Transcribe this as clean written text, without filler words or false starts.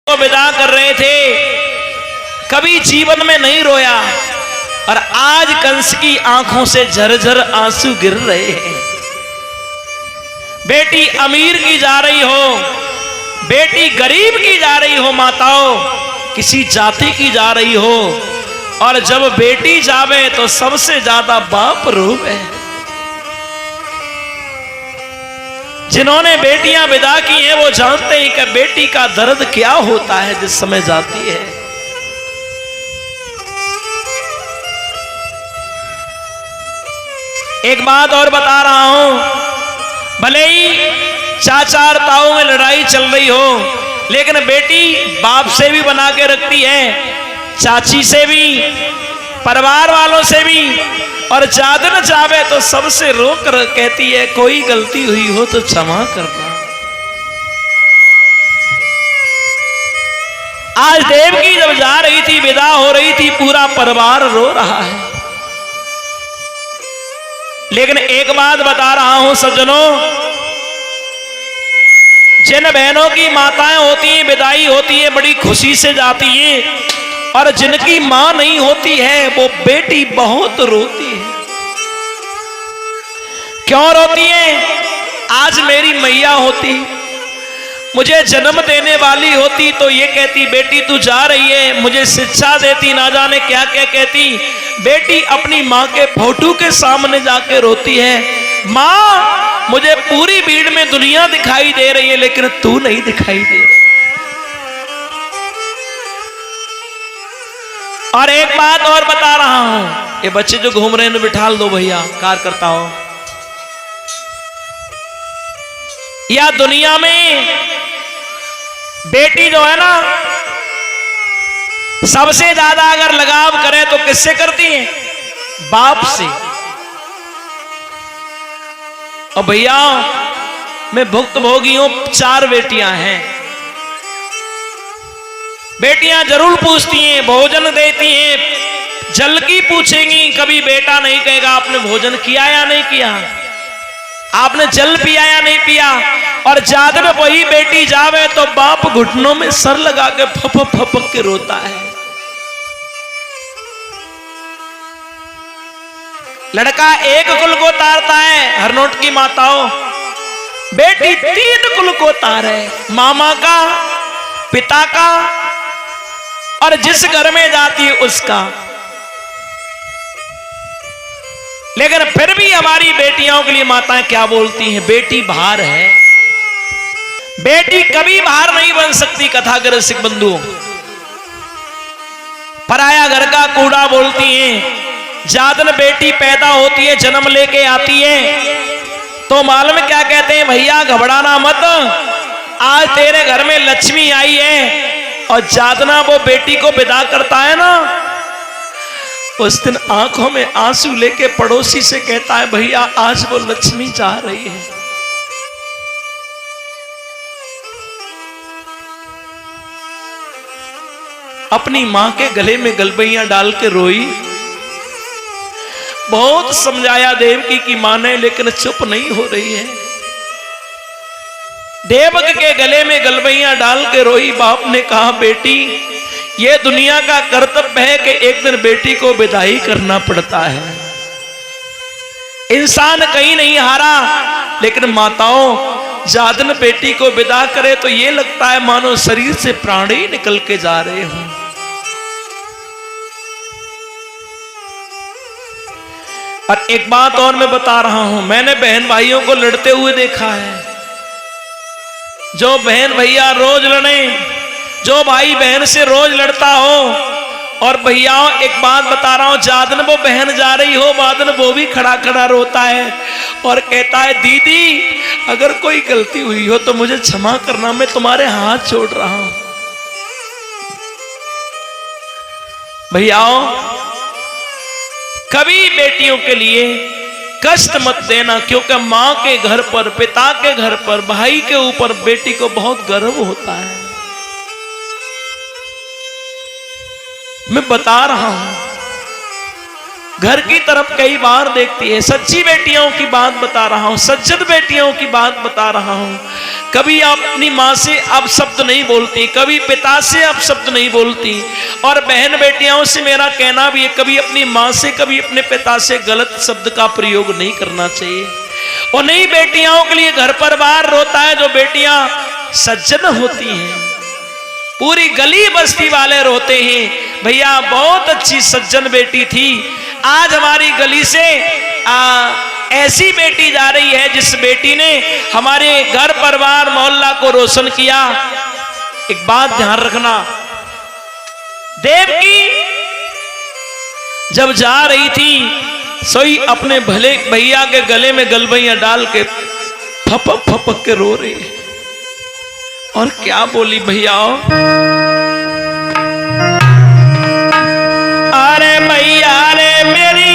को विदा कर रहे थे, कभी जीवन में नहीं रोया और आज कंस की आंखों से झरझर आंसू गिर रहे हैं। बेटी अमीर की जा रही हो, बेटी गरीब की जा रही हो, माताओं किसी जाति की जा रही हो, और जब बेटी जावे तो सबसे ज्यादा बाप रोवे। जिन्होंने बेटियां विदा की हैं वो जानते हैं कि बेटी का दर्द क्या होता है जिस समय जाती है। एक बात और बता रहा हूं, भले ही चाचार ताऊ में लड़ाई चल रही हो, लेकिन बेटी बाप से भी बना के रखती है, चाची से भी, परिवार वालों से भी, और ज्यादा न चाहे तो सबसे रोक कर कहती है कोई गलती हुई हो तो क्षमा करना। आज देवकी जब जा रही थी, विदा हो रही थी, पूरा परिवार रो रहा है। लेकिन एक बात बता रहा हूं सज्जनों, जिन बहनों की माताएं होती हैं, विदाई होती है, बड़ी खुशी से जाती हैं, और जिनकी मां नहीं होती है वो बेटी बहुत रोती है। क्यों रोती है? आज मेरी मैया होती, मुझे जन्म देने वाली होती तो ये कहती बेटी तू जा रही है, मुझे शिक्षा देती, ना जाने क्या क्या कहती। बेटी अपनी मां के फोटो के सामने जाके रोती है, मां मुझे पूरी भीड़ में दुनिया दिखाई दे रही है लेकिन तू नहीं दिखाई दे रही। और एक बात और बता रहा हूं, ये बच्चे जो घूम रहे हैं बिठा दो भैया, कार करता हो। या दुनिया में बेटी जो है ना, सबसे ज्यादा अगर लगाव करे तो किससे करती है? बाप से। और भैया मैं भुक्तभोगी हूं, 4 बेटियां हैं। बेटियां जरूर पूछती हैं, भोजन देती हैं, जल की पूछेंगी, कभी बेटा नहीं कहेगा आपने भोजन किया या नहीं किया, आपने जल पिया या नहीं पिया। और ज्यादा में वही बेटी जावे तो बाप घुटनों में सर लगा के फपक फपक के रोता है। लड़का एक कुल को तारता है, हरनोट की माताओं, बेटी 3 कुल को तारे, मामा का, पिता का, और जिस घर में जाती है उसका। लेकिन फिर भी हमारी बेटियों के लिए माताएं क्या बोलती हैं? बेटी भार है। बेटी कभी भार नहीं बन सकती। कथाग्रह सिख बंधुओं, पराया घर का कूड़ा बोलती हैं। जादन बेटी पैदा होती है, जन्म लेके आती है तो मालूम क्या कहते हैं? भैया घबराना मत, आज तेरे घर में लक्ष्मी आई है। और जादना वो बेटी को विदा करता है ना, उस दिन आंखों में आंसू लेके पड़ोसी से कहता है भैया आज वो लक्ष्मी जा रही है। अपनी मां के गले में गलबैयां डाल के रोई। बहुत समझाया देवकी की मां ने, लेकिन चुप नहीं हो रही है। देवक के गले में गलबैयां डाल के रोई। बाप ने कहा बेटी ये दुनिया का कर्तव्य है कि एक दिन बेटी को विदाई करना पड़ता है। इंसान कहीं नहीं हारा, लेकिन माताओं जादन बेटी को विदा करे तो ये लगता है मानो शरीर से प्राण ही निकल के जा रहे हों। और एक बात और मैं बता रहा हूं, मैंने बहन भाइयों को लड़ते हुए देखा है। जो बहन भैया रोज लड़े, जो भाई बहन से रोज लड़ता हो। और भैयाओं एक बात बता रहा हूं, जादन वो बहन जा रही हो, बादन वो भी खड़ा खड़ा रोता है और कहता है दीदी अगर कोई गलती हुई हो तो मुझे क्षमा करना, मैं तुम्हारे हाथ छोड़ रहा हूं। भैयाओं कभी बेटियों के लिए कष्ट मत देना, क्योंकि मां के घर पर, पिता के घर पर, भाई के ऊपर बेटी को बहुत गर्व होता है। मैं बता रहा हूं, घर की तरफ कई बार देखती है। सच्ची बेटियों की बात बता रहा हूं, सज्जन बेटियों की बात बता रहा हूं। कभी अपनी माँ से अपशब्द नहीं बोलती, कभी पिता से अपशब्द नहीं बोलती। और बहन बेटियों से मेरा कहना भी है, कभी अपनी माँ से कभी अपने पिता से गलत शब्द का प्रयोग नहीं करना चाहिए। और नई बेटियों के लिए घर परिवार रोता है जो बेटियां सज्जन होती हैं। पूरी गली बस्ती वाले रोते हैं, भैया बहुत अच्छी सज्जन बेटी थी, आज हमारी गली से ऐसी बेटी जा रही है जिस बेटी ने हमारे घर परिवार मोहल्ला को रोशन किया। एक बात ध्यान रखना, देवकी जब जा रही थी सोई अपने भले भैया के गले में गलबैयां डाल के फपक फपक के रो रही है। और क्या बोली भैया, अरे भैया रे मेरी